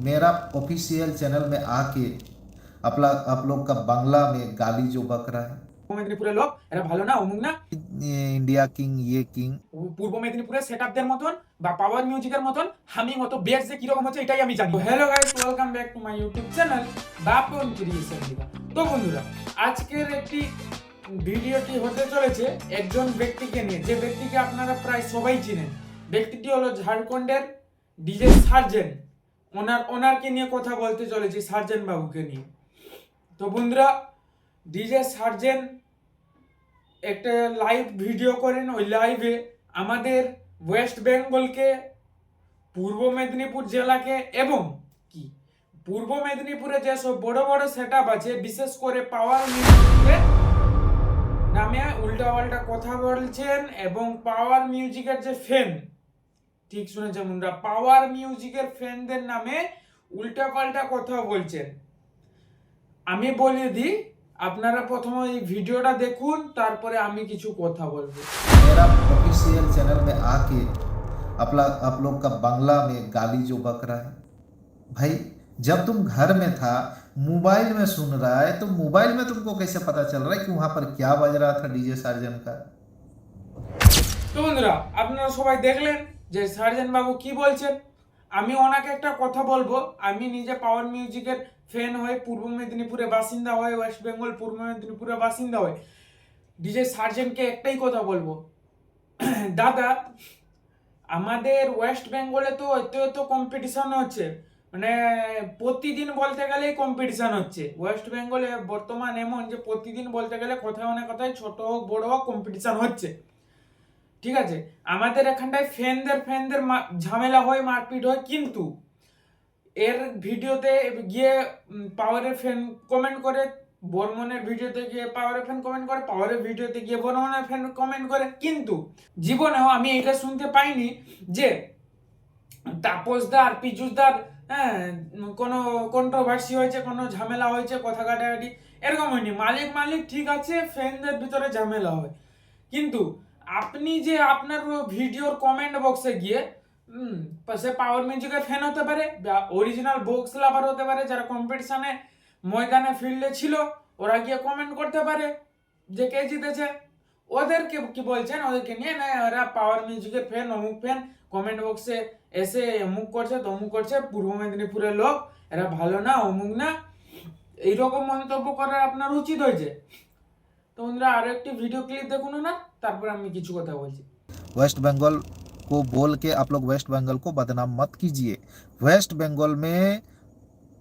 मेरा official channel में आके आप लोग का बांग्ला में गाली जो बक रहा है, মেদিনীপুরের লোক এরা ভালো না, অমুক না, ये इंडिया किंग ये किंग। পূর্ব মেদিনীপুরের সেটআপদের মতন বা পাওয়ার মিউজিকের মতন হামিং হতো বেস যে কিরকম হচ্ছে এটাই আমি জানি। Hello guys, welcome back to my YouTube channel Bapan creation দিবা। তো বন্ধুরা, আজকের একটি ভিডিওটি হতে চলেছে একজন ব্যক্তিকে নিয়ে, যে ব্যক্তিকে আপনারা প্রায় সবাই চিনেন। ব্যক্তিটি হলো ঝাড়খণ্ডের ডিজে সার্জেন। ওনারকে নিয়ে কথা বলতে চলেছি, সার্জেন বাবুকে নিয়ে। তো বন্ধুরা, ডিজে সার্জেন একটা লাইভ ভিডিও করেন। ওই লাইভে আমাদের ওয়েস্ট বেঙ্গলকে, পূর্ব মেদিনীপুর জেলাকে এবং কি পূর্ব মেদিনীপুরে যেসব বড় বড় সেটআপ আছে, বিশেষ করে পাওয়ার মিউজিকের নামে উল্টাপাল্টা কথা বলছেন এবং পাওয়ার মিউজিকের যে ফ্যান, ঠিক শুনেছেন বন্ধুরা, পাওয়ার মিউজিকের ফ্যানদের নামে উল্টাপাল্টা কথা বলছেন। আমি বলে দিই, আপনারা প্রথমে এই ভিডিওটা দেখুন, তারপরে আমি কিছু কথা বলবো। मेरा ऑफिशियल चैनल में आके आप लोग का बांग्ला में गाली जो बक रहा है, भाई जब तुम घर में था मोबाइल में सुन रहा है, तो मोबाइल में तुमको कैसे पता चल रहा है कि वहां पर क्या बज रहा था डीजे सार्जन का। তো বন্ধুরা, আপনারা সবাই দেখলেন যে সার্জেন বাবু কি বলছেন। আমি ওনাকে একটা কথা বলবো, আমি নিজে পাওয়ার মিউজিকের ফ্যান হয়ে, পূর্ব মেদিনীপুরে বাসিন্দা হয়ে, ওয়েস্ট বেঙ্গল পূর্ব মেদিনীপুরে বাসিন্দা হয়ে ডিজে সার্জেনকে একটাই কথা বলবো, দাদা আমাদের ওয়েস্ট বেঙ্গলে তো এত এত কম্পিটিশন হচ্ছে, মানে প্রতিদিন বলতে গেলেই কম্পিটিশন হচ্ছে। ওয়েস্ট বেঙ্গলে বর্তমান এমন যে প্রতিদিন বলতে গেলে কোথাও না কোথায় ছোট হোক বড় হোক কম্পিটিশন হচ্ছে, ঠিক আছে। আমাদের এখানটায় ফ্যানদের ঝামেলা হয়, মারপিট হয়, কিন্তু এর ভিডিওতে গিয়ে পাওয়ারের ফ্যান কমেন্ট করে, বর্মনের ভিডিওতে গিয়ে পাওয়ারের ফ্যান কমেন্ট করে, পাওয়ারের ভিডিওতে গিয়ে বর্মনের ফ্যান কমেন্ট করে, কিন্তু জীবনেও আমি এটা শুনতে পাইনি যে তাপসদা আর পিজুসদার কোনো কন্ট্রোভার্সি হয়েছে, কোনো ঝামেলা হয়েছে, কথা কাটাকাটি, এরকম হয়নি। মালিক ঠিক আছে, ফ্যানদের ভিতরে ঝামেলা হয়, কিন্তু আপনি যে আপনার ভিডিওর কমেন্ট বক্সে গিয়ে সে পাওয়ার মিউজিকের ফ্যান হতে পারে বা অরিজিনাল বক্স লাভার হতে পারে, যারা কম্পিটিশনে ময়দানে ফিল্ডে ছিল, ওরা গিয়ে কমেন্ট করতে পারে যে কে জিতেছে। ওদেরকে কি বলছেন, ওদেরকে নিয়ে না ওরা পাওয়ার মিউজিকের ফ্যান, অমুক ফ্যান, কমেন্ট বক্সে এসে অমুক করছে তমুক করছে, পূর্ব মেদিনীপুরের লোক এরা ভালো না, অমুক না, এইরকম মন্তব্য করার আপনার উচিত হয়েছে। তো বন্ধুরা, আরো একটি ভিডিও ক্লিপ দেখুন না, তারপর আমি কিছু কথা বলছি। वेस्ट बंगाल को बोल के आप लोग वेस्ट बंगाल को बदनाम मत कीजिए। वेस्ट बंगाल में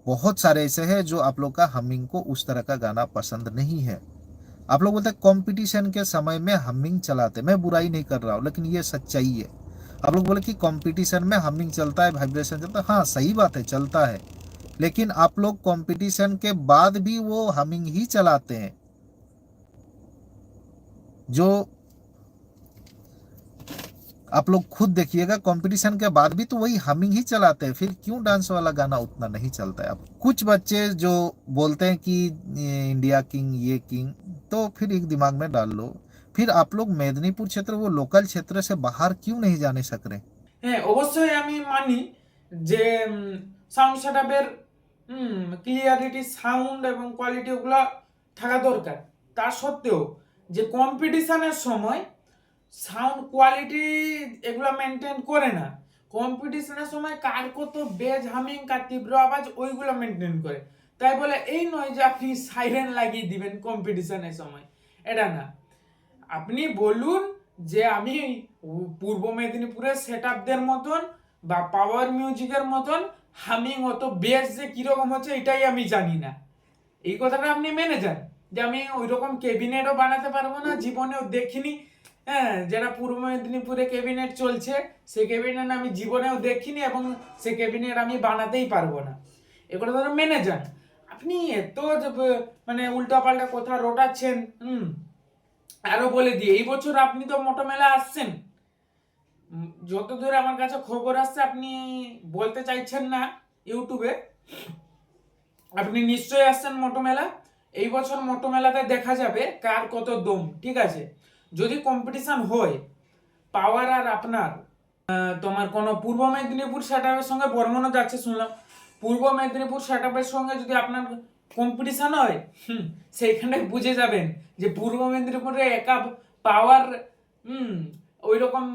बहुत सारे ऐसे हैं जो आप लोग का हमिंग को उस तरह का गाना पसंद नहीं है। आप लोग बोलते हैं कंपटीशन के समय में हमिंग चलाते, मैं बुराई नहीं कर रहा हूँ, लेकिन ये सच्चाई है। आप लोग बोले कि कंपटीशन में हमिंग चलता है, वाइब्रेशन चलता है, हाँ सही बात है, चलता है, लेकिन आप लोग कंपटीशन के बाद भी वो हमिंग ही चलाते हैं। जो आप लोग खुद देखिएगा, कंपटीशन के बाद भी तो वही हमिंग ही चलाते हैं, फिर क्यों डांस वाला गाना उतना नहीं चलता है। अब कुछ बच्चे जो बोलते हैं कि इंडिया किंग ये किंग, तो फिर एक दिमाग में डाल लो, फिर आप लोग मेदिनीपुर क्षेत्र, वो लोकल क्षेत्र से बाहर क्यों नहीं जाने सक रहे। হ্যাঁ, অবশ্যই আমি মানি যে সাউন্ড সেটআপের ক্লিয়ারিটি, সাউন্ড এবং কোয়ালিটি ওগুলো থাকা দরকার। তা সত্ত্বেও যে কম্পিটিশনের সময় সাউন্ড কোয়ালিটি এগুলো মেনটেন করে না, কম্পিটিশনের সময় কার কত বেজ, হামিং, কার তীব্র আওয়াজ, ওইগুলো মেনটেন করে। তাই বলে এই নয় যে আপনি সাইরেন লাগিয়ে দিবেন কম্পিটিশনের সময়, এটা না। আপনি বলুন যে আমি পূর্ব মেদিনীপুরের সেটআপদের মতন বা পাওয়ার মিউজিকের মতন হামিং হতো বেস যে কিরকম হচ্ছে এটাই আমি জানি না, এই কথাটা আপনি মেনে যান। যে আমি ওই রকম ক্যাবিনেটও বানাতে পারবো না, জীবনেও দেখিনি। হ্যাঁ, যেটা পূর্ব মেদিনীপুরে ক্যাবিনেট চলছে, সেই ক্যাবিনেট আমি জীবনেও দেখিনি এবং সেই ক্যাবিনেট আমি বানাতেই পারবো না, এ কথা মেনে যান। আপনি এত মানে উল্টাপাল্টা কথা রটাচ্ছেন। আরো বলে দিই, এই বছর আপনি তো মোটো মেলা আসছেন, যতদূর আমার কাছে খবর আসছে, আপনি বলতে চাইছেন না ইউটিউবে, আপনি নিশ্চয়ই আসছেন মোটো মেলা। এই বছর মোটো মেলাতে দেখা যাবে কার কত দম, ঠিক আছে। যদি কম্পিটিশন হয় পাওয়ার আর আপনার, তোমার কোনো পূর্ব মেদিনীপুর সেটার সঙ্গে বর্মনও যাচ্ছে শুনলাম, পূর্ব মেদিনীপুর সেটআপের সঙ্গে যদি আপনার কম্পিটিশন হয়, সেইখানে বুঝে যাবেন যে পূর্ব মেদিনীপুরে একা পাওয়ার ওই রকম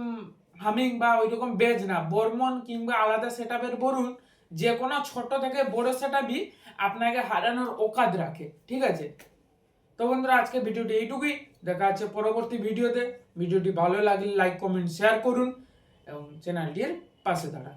হামিং বা ওই রকম বেজ না, বর্মন কিংবা আলাদা সেটআপের বলুন, যে কোনো ছোট থেকে বড় সেটআপই আপনাকে হারানোর অকাত রাখে। ঠিক আছে, তো বন্ধুরা আজকে ভিডিওটি এইটুকুই, দেখা আছে পরবর্তী ভিডিওতে। ভিডিওটি ভালো লাগলে লাইক কমেন্ট শেয়ার করুন এবং চ্যানেলটির পাশে দাঁড়ান।